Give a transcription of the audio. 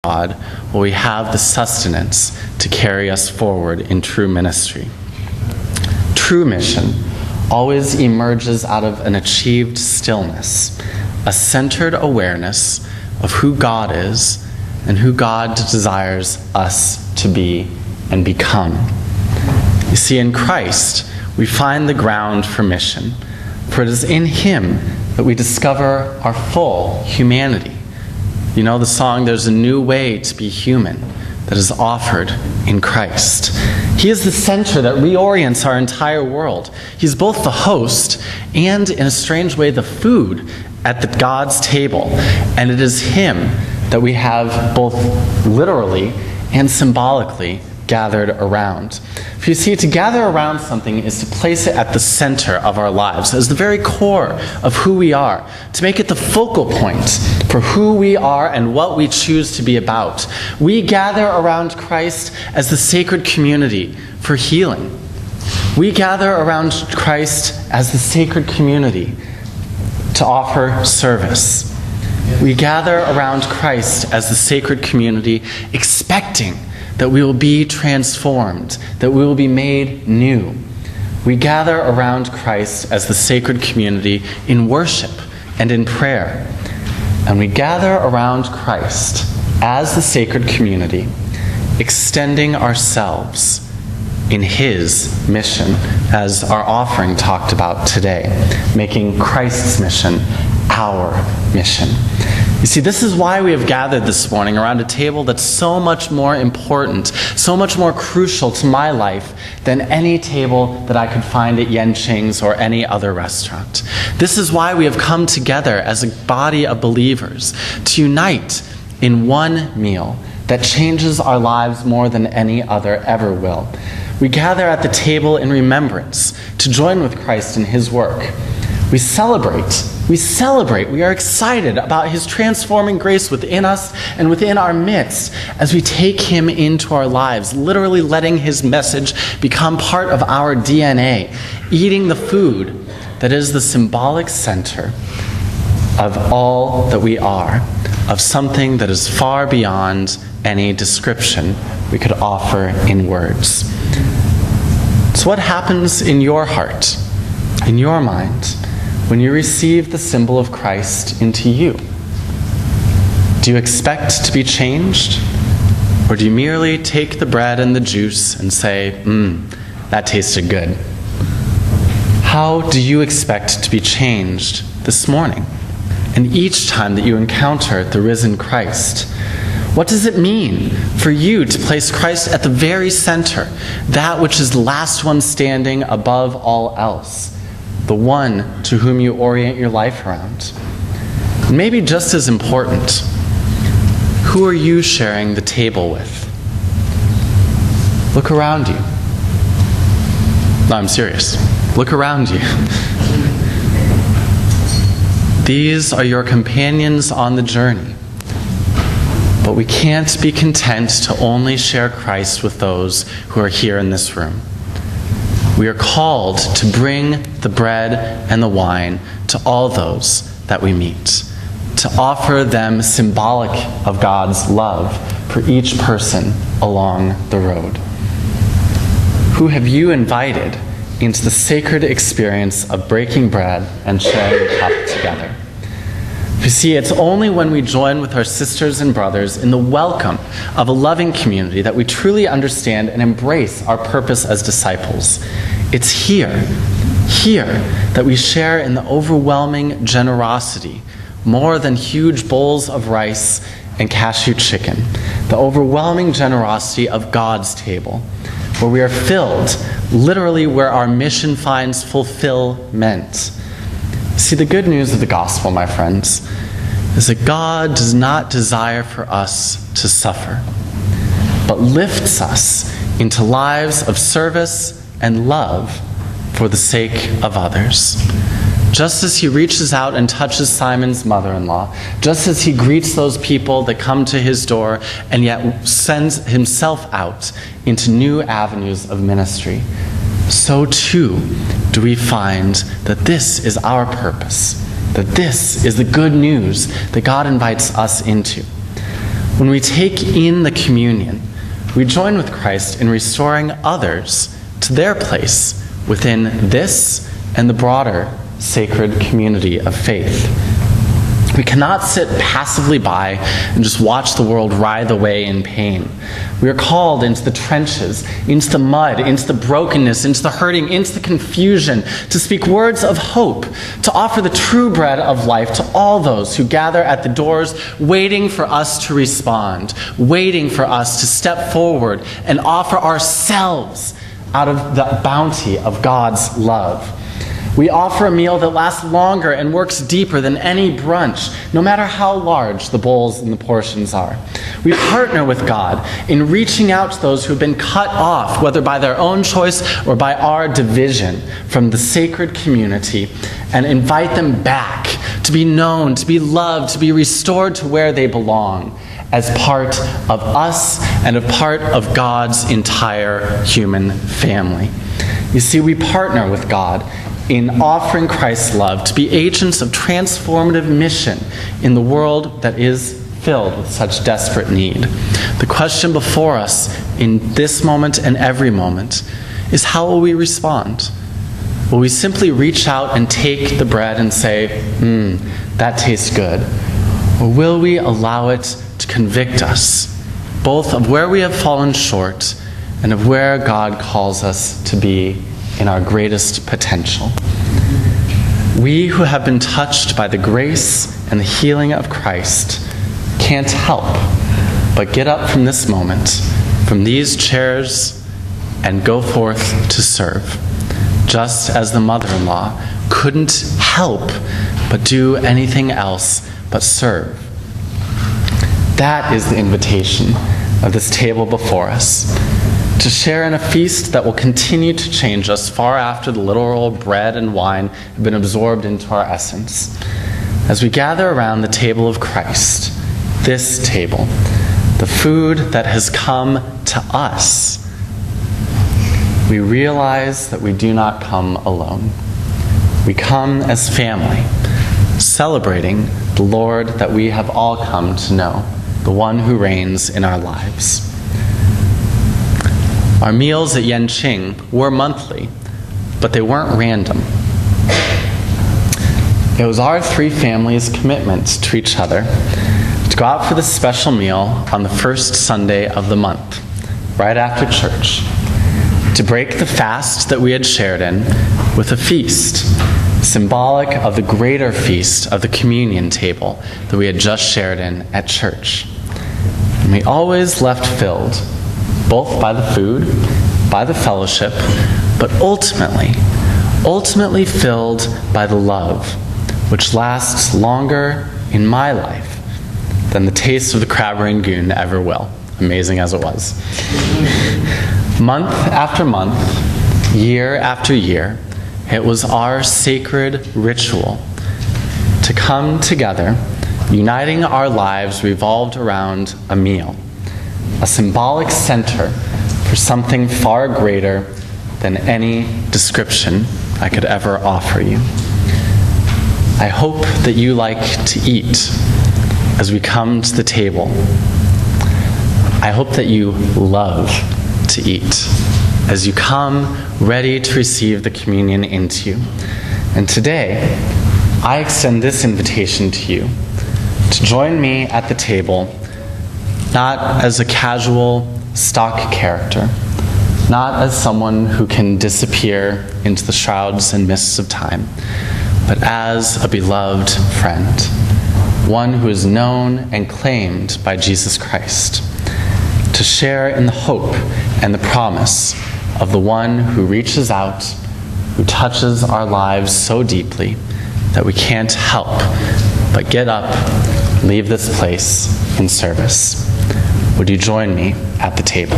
God will we have the sustenance to carry us forward in true ministry. True mission always emerges out of an achieved stillness, a centered awareness of who God is and who God desires us to be and become. You see, in Christ, we find the ground for mission, for it is in Him that we discover our full humanity. You know the song, "There's a new way to be human," that is offered in Christ. He is the center that reorients our entire world. He's both the host and, in a strange way, the food at God's table. And it is Him that we have both literally and symbolically gathered around. For you see, to gather around something is to place it at the center of our lives, as the very core of who we are, to make it the focal point for who we are and what we choose to be about. We gather around Christ as the sacred community for healing. We gather around Christ as the sacred community to offer service. We gather around Christ as the sacred community, expecting that we will be transformed, that we will be made new. We gather around Christ as the sacred community in worship and in prayer. And we gather around Christ as the sacred community, extending ourselves in His mission, as our offering talked about today, making Christ's mission our mission. You see, this is why we have gathered this morning around a table that's so much more important, so much more crucial to my life than any table that I could find at Yenching's or any other restaurant. This is why we have come together as a body of believers to unite in one meal that changes our lives more than any other ever will. We gather at the table in remembrance to join with Christ in His work. We celebrate, we are excited about His transforming grace within us and within our midst as we take Him into our lives, literally letting His message become part of our DNA, eating the food that is the symbolic center of all that we are, of something that is far beyond any description we could offer in words. So what happens in your heart, in your mind, when you receive the symbol of Christ into you? Do you expect to be changed? Or do you merely take the bread and the juice and say, that tasted good? How do you expect to be changed this morning? And each time that you encounter the risen Christ, what does it mean for you to place Christ at the very center, that which is the last one standing above all else? The one to whom you orient your life around. And maybe just as important, who are you sharing the table with? Look around you. No, I'm serious. Look around you. These are your companions on the journey. But we can't be content to only share Christ with those who are here in this room. We are called to bring the bread and the wine to all those that we meet, to offer them symbolic of God's love for each person along the road. Who have you invited into the sacred experience of breaking bread and sharing the cup together? You see, it's only when we join with our sisters and brothers in the welcome of a loving community that we truly understand and embrace our purpose as disciples. It's here that we share in the overwhelming generosity, more than huge bowls of rice and cashew chicken, the overwhelming generosity of God's table, where we are filled, literally where our mission finds fulfillment. See, the good news of the gospel, my friends, is that God does not desire for us to suffer, but lifts us into lives of service and love for the sake of others. Just as He reaches out and touches Simon's mother-in-law, just as He greets those people that come to His door and yet sends Himself out into new avenues of ministry, so too do we find that this is our purpose, that this is the good news that God invites us into. When we take in the communion, we join with Christ in restoring others to their place within this and the broader sacred community of faith. We cannot sit passively by and just watch the world writhe away in pain. We are called into the trenches, into the mud, into the brokenness, into the hurting, into the confusion, to speak words of hope, to offer the true bread of life to all those who gather at the doors, waiting for us to respond, waiting for us to step forward and offer ourselves out of the bounty of God's love. We offer a meal that lasts longer and works deeper than any brunch, no matter how large the bowls and the portions are. We partner with God in reaching out to those who have been cut off, whether by their own choice or by our division, from the sacred community, and invite them back to be known, to be loved, to be restored to where they belong, as part of us and a part of God's entire human family. You see, we partner with God in offering Christ's love to be agents of transformative mission in the world that is filled with such desperate need. The question before us in this moment and every moment is, how will we respond? Will we simply reach out and take the bread and say, that tastes good? Or will we allow it to convict us, both of where we have fallen short and of where God calls us to be in our greatest potential? We who have been touched by the grace and the healing of Christ can't help but get up from this moment, from these chairs, and go forth to serve, just as the mother-in-law couldn't help but do anything else but serve. That is the invitation of this table before us, to share in a feast that will continue to change us far after the literal bread and wine have been absorbed into our essence. As we gather around the table of Christ, this table, the food that has come to us, we realize that we do not come alone. We come as family, celebrating the Lord that we have all come to know, the one who reigns in our lives. Our meals at Yanqing were monthly, but they weren't random. It was our three families' commitment to each other to go out for this special meal on the first Sunday of the month, right after church, to break the fast that we had shared in with a feast, symbolic of the greater feast of the communion table that we had just shared in at church. And we always left filled, both by the food, by the fellowship, but ultimately filled by the love, which lasts longer in my life than the taste of the crab rangoon ever will, amazing as it was. Month after month, year after year, it was our sacred ritual to come together, uniting our lives revolved around a meal, a symbolic center for something far greater than any description I could ever offer you. I hope that you like to eat as we come to the table. I hope that you love to eat as you come ready to receive the communion into you. And today, I extend this invitation to you to join me at the table, not as a casual stock character, not as someone who can disappear into the shrouds and mists of time, but as a beloved friend, one who is known and claimed by Jesus Christ, to share in the hope and the promise of the one who reaches out, who touches our lives so deeply that we can't help but get up, leave this place in service. Would you join me at the table?